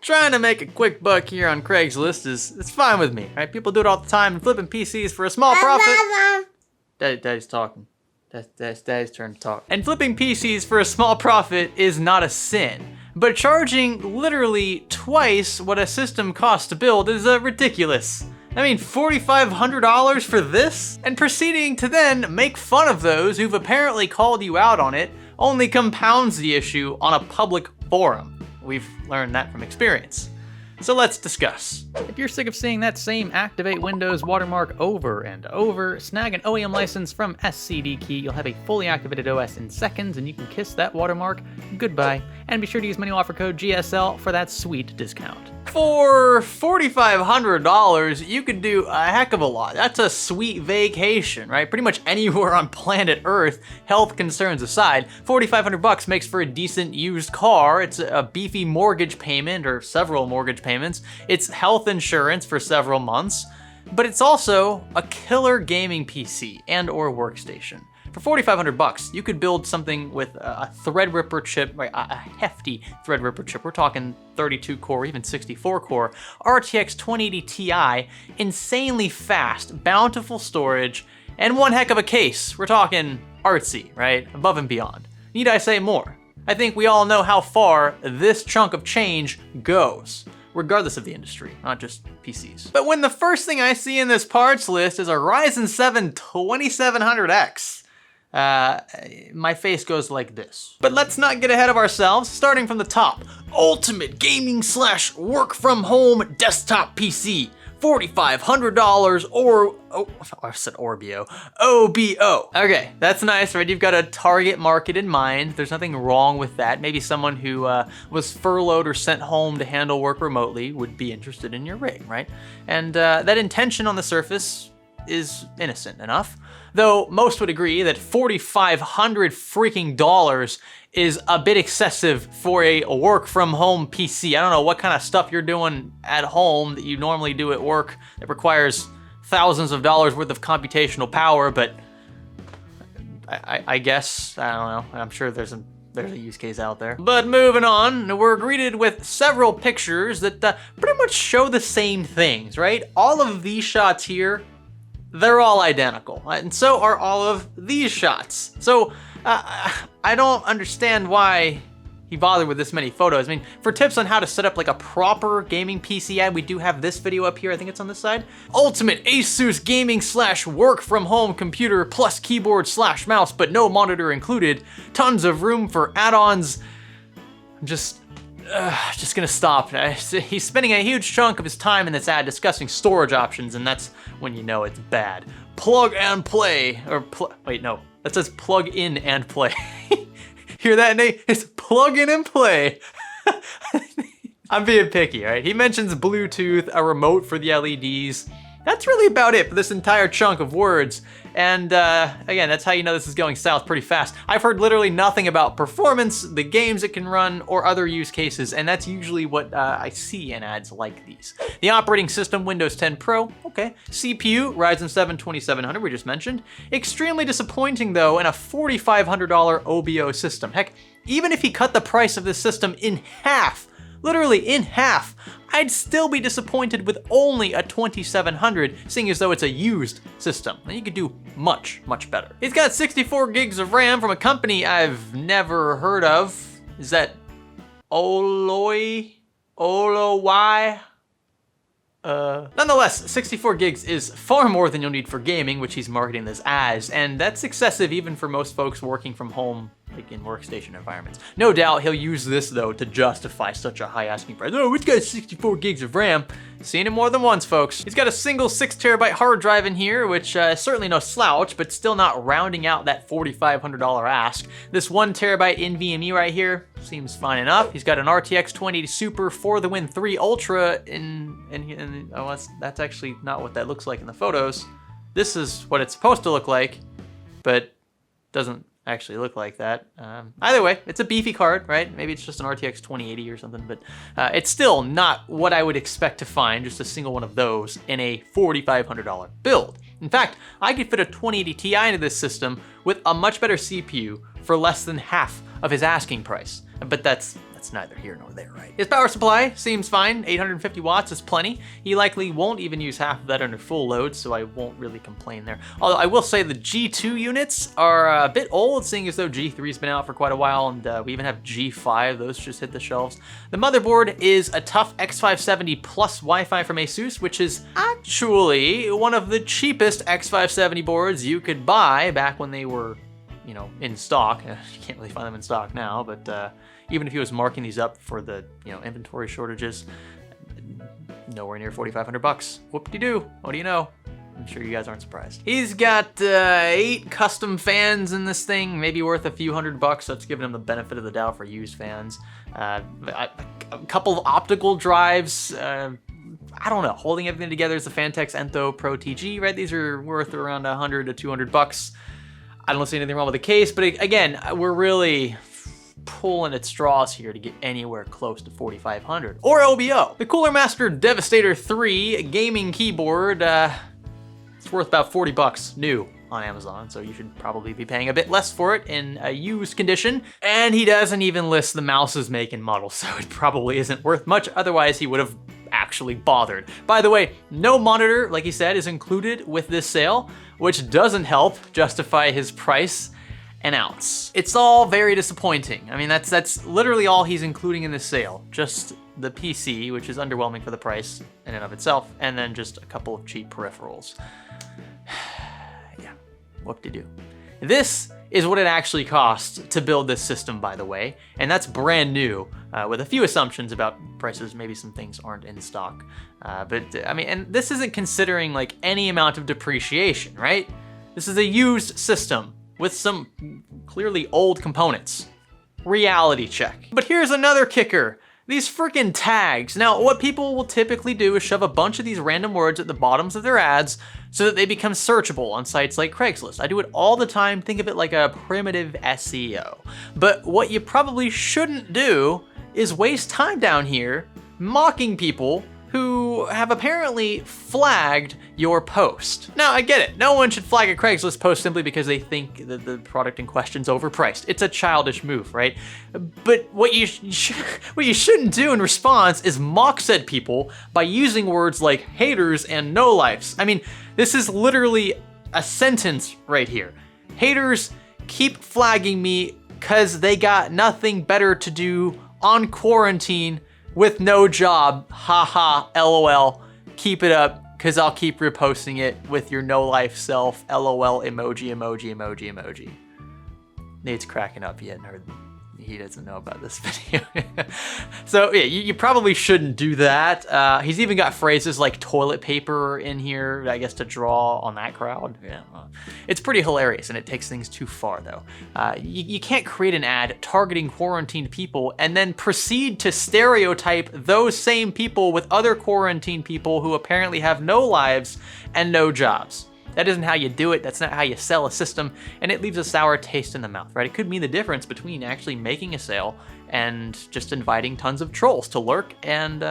Trying to make a quick buck here on Craigslist it's fine with me, right? People do it all the time, flipping PCs for a small profit. Daddy's talking. That's Daddy's turn to talk. And flipping PCs for a small profit is not a sin. But charging literally twice what a system costs to build is ridiculous. I mean, $4,500 for this? And proceeding to then make fun of those who've apparently called you out on it only compounds the issue on a public forum. We've learned that from experience. So let's discuss. If you're sick of seeing that same Activate Windows watermark over and over, snag an OEM license from SCD Key. You'll have a fully activated OS in seconds, and you can kiss that watermark goodbye. And be sure to use menu offer code GSL for that sweet discount. For $4,500, you could do a heck of a lot. That's a sweet vacation, right? Pretty much anywhere on planet Earth, health concerns aside. $4,500 makes for a decent used car. It's a beefy mortgage payment or several mortgage payments. It's health insurance for several months, but it's also a killer gaming PC and or workstation. For $4,500, you could build something with a Threadripper chip, right, a hefty Threadripper chip. We're talking 32 core, even 64 core, RTX 2080 Ti, insanely fast, bountiful storage, and one heck of a case. We're talking artsy, right? Above and beyond. Need I say more? I think we all know how far this chunk of change goes, regardless of the industry, not just PCs. But when the first thing I see in this parts list is a Ryzen 7 2700X, my face goes like this. But let's not get ahead of ourselves, starting from the top. Ultimate gaming / work from home desktop PC. $4,500 or, oh, I said Orbio, OBO. Okay, that's nice, right? You've got a target market in mind. There's nothing wrong with that. Maybe someone who was furloughed or sent home to handle work remotely would be interested in your rig, right? And that intention on the surface is innocent enough. Though most would agree that $4,500 freaking dollars is a bit excessive for a work from home PC. I don't know what kind of stuff you're doing at home that you normally do at work that requires thousands of dollars worth of computational power, but I guess, I don't know, I'm sure there's a use case out there. But moving on, we're greeted with several pictures that pretty much show the same things, right? All of these shots here, they're all identical, and so are all of these shots. So I don't understand why he bothered with this many photos. I mean, for tips on how to set up like a proper gaming PC ad, we do have this video up here. I think it's on this side. Ultimate Asus gaming / work from home computer plus keyboard / mouse, but no monitor included. Tons of room for add-ons. I'm just gonna stop. He's spending a huge chunk of his time in this ad discussing storage options, and that's when you know it's bad. Plug and play, or wait, no, that says plug in and play. Hear that, Nate? It's plug in and play. I'm being picky, right? He mentions Bluetooth, a remote for the LEDs. That's really about it for this entire chunk of words. And again, that's how you know this is going south pretty fast. I've heard literally nothing about performance, the games it can run, or other use cases, and that's usually what I see in ads like these. The operating system, Windows 10 Pro, okay. CPU, Ryzen 7 2700, we just mentioned. Extremely disappointing though in a $4,500 OBO system. Heck, even if he cut the price of this system in half, literally in half, I'd still be disappointed with only a 2700, seeing as though it's a used system. You could do much, much better. He's got 64 gigs of RAM from a company I've never heard of. Is that Oloy? Nonetheless, 64 gigs is far more than you'll need for gaming, which he's marketing this as, and that's excessive even for most folks working from home, like in workstation environments. No doubt he'll use this though to justify such a high asking price. Oh, it's got 64 gigs of RAM. Seen it more than once, folks. He's got a single 6TB hard drive in here, which is certainly no slouch, but still not rounding out that $4,500 ask. This 1TB NVMe right here seems fine enough. He's got an RTX 2080 Super for the Win 3 Ultra oh, that's actually not what that looks like in the photos. This is what it's supposed to look like, but doesn't actually look like that. Either way, it's a beefy card, right? Maybe it's just an RTX 2080 or something, but it's still not what I would expect to find, just a single one of those in a $4,500 build. In fact, I could fit a 2080 Ti into this system with a much better CPU for less than half of his asking price. But that's that's neither here nor there, right? His power supply seems fine. 850 watts is plenty. He likely won't even use half of that under full load, so I won't really complain there. Although I will say the G2 units are a bit old, seeing as though G3's been out for quite a while, and we even have G5. Those just hit the shelves. The motherboard is a tough X570 plus Wi-Fi from Asus, which is actually one of the cheapest X570 boards you could buy back when they were, you know, in stock. You can't really find them in stock now, but even if he was marking these up for the, you know, inventory shortages, nowhere near 4,500 bucks. Whoop-de-doo, what do you know? I'm sure you guys aren't surprised. He's got 8 custom fans in this thing, maybe worth a few $100. That's giving him the benefit of the doubt for used fans. A couple of optical drives. I don't know, holding everything together is the Fantex Entho Pro TG, right? These are worth around 100 to 200 bucks. I don't see anything wrong with the case, but again, we're really pulling at straws here to get anywhere close to 4,500 or OBO. The Cooler Master Devastator 3 gaming keyboard, it's worth about 40 bucks new on Amazon, so you should probably be paying a bit less for it in a used condition. And he doesn't even list the mouse's make and model, so it probably isn't worth much. Otherwise, he would have actually bothered. By the way, no monitor, like he said, is included with this sale, which doesn't help justify his price an ounce. It's all very disappointing. I mean, that's literally all he's including in this sale. Just the PC, which is underwhelming for the price in and of itself, and then just a couple of cheap peripherals. Yeah, whoop-de-doo. This is what it actually costs to build this system, by the way, and that's brand new, with a few assumptions about prices. Maybe some things aren't in stock, but I mean, and this isn't considering like any amount of depreciation, right? This is a used system with some clearly old components. Reality check. But here's another kicker. These freaking tags. Now, what people will typically do is shove a bunch of these random words at the bottoms of their ads so that they become searchable on sites like Craigslist. I do it all the time. Think of it like a primitive SEO. But what you probably shouldn't do is waste time down here mocking people who have apparently flagged your post. Now, I get it. No one should flag a Craigslist post simply because they think that the product in question's overpriced. It's a childish move, right? But what you shouldn't do in response is mock said people by using words like haters and no-lifes. I mean, this is literally a sentence right here. Haters keep flagging me because they got nothing better to do on quarantine with no job, haha, LOL, keep it up, cause I'll keep reposting it with your no life self, LOL, emoji, emoji, emoji, emoji. Nate's cracking up, he hadn't heard, he doesn't know about this video. So yeah, you probably shouldn't do that. He's even got phrases like toilet paper in here, I guess to draw on that crowd. Yeah, it's pretty hilarious, and it takes things too far though. You can't create an ad targeting quarantined people and then proceed to stereotype those same people with other quarantined people who apparently have no lives and no jobs. That isn't how you do it, that's not how you sell a system, and it leaves a sour taste in the mouth, right? It could mean the difference between actually making a sale and just inviting tons of trolls to lurk and,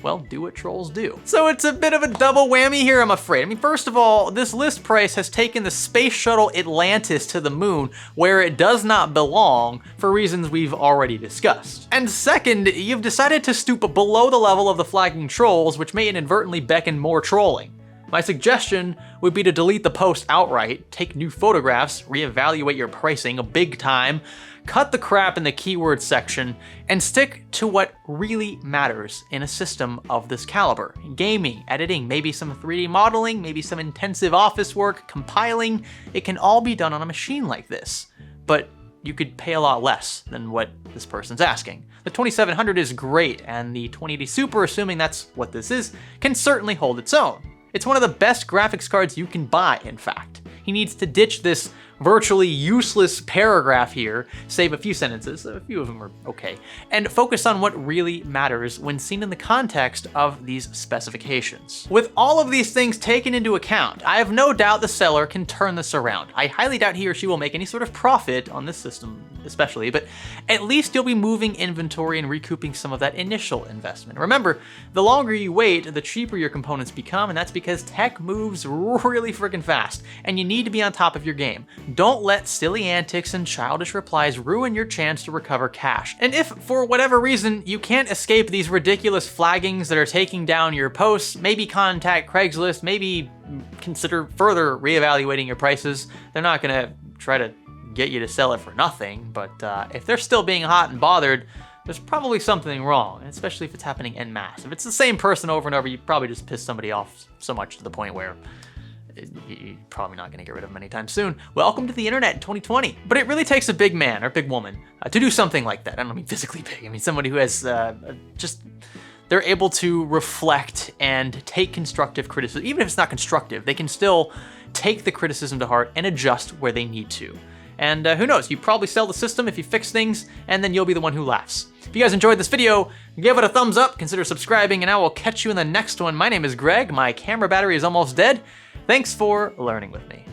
well, do what trolls do. So it's a bit of a double whammy here, I'm afraid. I mean, first of all, this list price has taken the space shuttle Atlantis to the moon, where it does not belong, for reasons we've already discussed. And second, you've decided to stoop below the level of the flagging trolls, which may inadvertently beckon more trolling. My suggestion would be to delete the post outright, take new photographs, reevaluate your pricing big time, cut the crap in the keyword section, and stick to what really matters in a system of this caliber. Gaming, editing, maybe some 3D modeling, maybe some intensive office work, compiling, it can all be done on a machine like this. But you could pay a lot less than what this person's asking. The 2700 is great, and the 2080 Super, assuming that's what this is, can certainly hold its own. It's one of the best graphics cards you can buy, in fact. He needs to ditch this virtually useless paragraph here, save a few sentences, a few of them are okay, and focus on what really matters when seen in the context of these specifications. With all of these things taken into account, I have no doubt the seller can turn this around. I highly doubt he or she will make any sort of profit on this system especially, but at least you'll be moving inventory and recouping some of that initial investment. Remember, the longer you wait, the cheaper your components become, and that's because tech moves really freaking fast, and you need to be on top of your game. Don't let silly antics and childish replies ruin your chance to recover cash. And if, for whatever reason, you can't escape these ridiculous flaggings that are taking down your posts, maybe contact Craigslist, maybe consider further reevaluating your prices. They're not gonna try to get you to sell it for nothing, but if they're still being hot and bothered, there's probably something wrong, especially if it's happening en masse. If it's the same person over and over, you probably just piss somebody off so much to the point where you're probably not gonna get rid of them anytime soon. Welcome to the internet in 2020. But it really takes a big man or big woman to do something like that. I don't mean physically big, I mean somebody who has they're able to reflect and take constructive criticism. Even if it's not constructive, they can still take the criticism to heart and adjust where they need to. And who knows, you probably sell the system if you fix things, and then you'll be the one who laughs. If you guys enjoyed this video, give it a thumbs up, consider subscribing, and I will catch you in the next one. My name is Greg, my camera battery is almost dead. Thanks for learning with me.